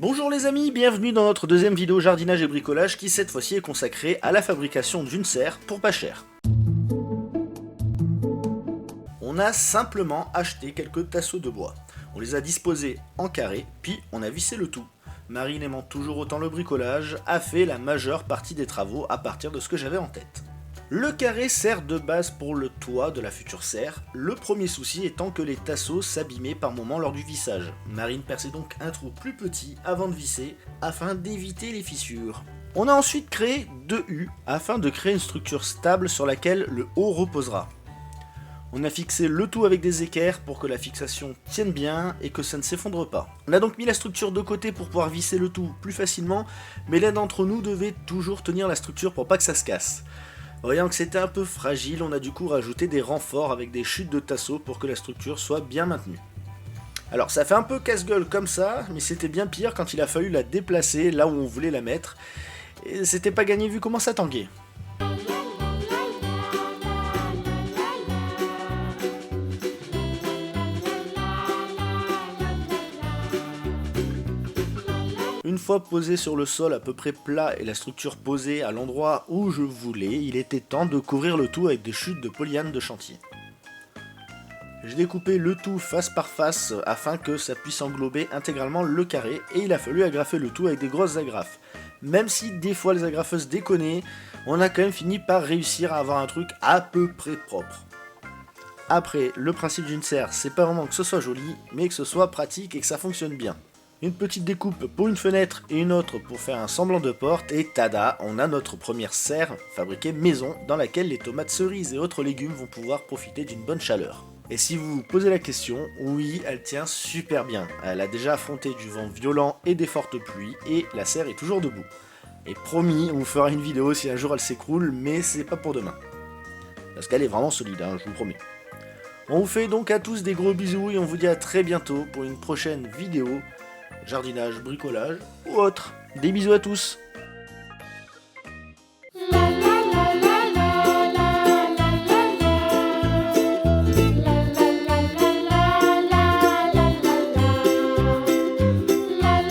Bonjour les amis, bienvenue dans notre deuxième vidéo jardinage et bricolage qui cette fois-ci est consacrée à la fabrication d'une serre pour pas cher. On a simplement acheté quelques tasseaux de bois. On les a disposés en carré, puis on a vissé le tout. Marine aimant toujours autant le bricolage, a fait la majeure partie des travaux à partir de ce que j'avais en tête. Le carré sert de base pour le toit de la future serre, le premier souci étant que les tasseaux s'abîmaient par moments lors du vissage. Marine perçait donc un trou plus petit avant de visser, afin d'éviter les fissures. On a ensuite créé deux U, afin de créer une structure stable sur laquelle le haut reposera. On a fixé le tout avec des équerres pour que la fixation tienne bien et que ça ne s'effondre pas. On a donc mis la structure de côté pour pouvoir visser le tout plus facilement, mais l'un d'entre nous devait toujours tenir la structure pour pas que ça se casse. Voyant que c'était un peu fragile, on a du coup rajouté des renforts avec des chutes de tasseaux pour que la structure soit bien maintenue. Alors ça fait un peu casse-gueule comme ça, mais c'était bien pire quand il a fallu la déplacer là où on voulait la mettre, et c'était pas gagné vu comment ça tanguait. Une fois posé sur le sol à peu près plat et la structure posée à l'endroit où je voulais, il était temps de couvrir le tout avec des chutes de polyane de chantier. J'ai découpé le tout face par face afin que ça puisse englober intégralement le carré et il a fallu agrafer le tout avec des grosses agrafes. Même si des fois les agrafeuses déconnaient, on a quand même fini par réussir à avoir un truc à peu près propre. Après, le principe d'une serre, c'est pas vraiment que ce soit joli, mais que ce soit pratique et que ça fonctionne bien. Une petite découpe pour une fenêtre et une autre pour faire un semblant de porte et tada, on a notre première serre fabriquée maison dans laquelle les tomates cerises et autres légumes vont pouvoir profiter d'une bonne chaleur. Et si vous vous posez la question, oui, elle tient super bien. Elle a déjà affronté du vent violent et des fortes pluies et la serre est toujours debout. Et promis, on vous fera une vidéo si un jour elle s'écroule, mais c'est pas pour demain. Parce qu'elle est vraiment solide, je vous promets. On vous fait donc à tous des gros bisous et on vous dit à très bientôt pour une prochaine vidéo. Jardinage, bricolage ou autre. Des bisous à tous.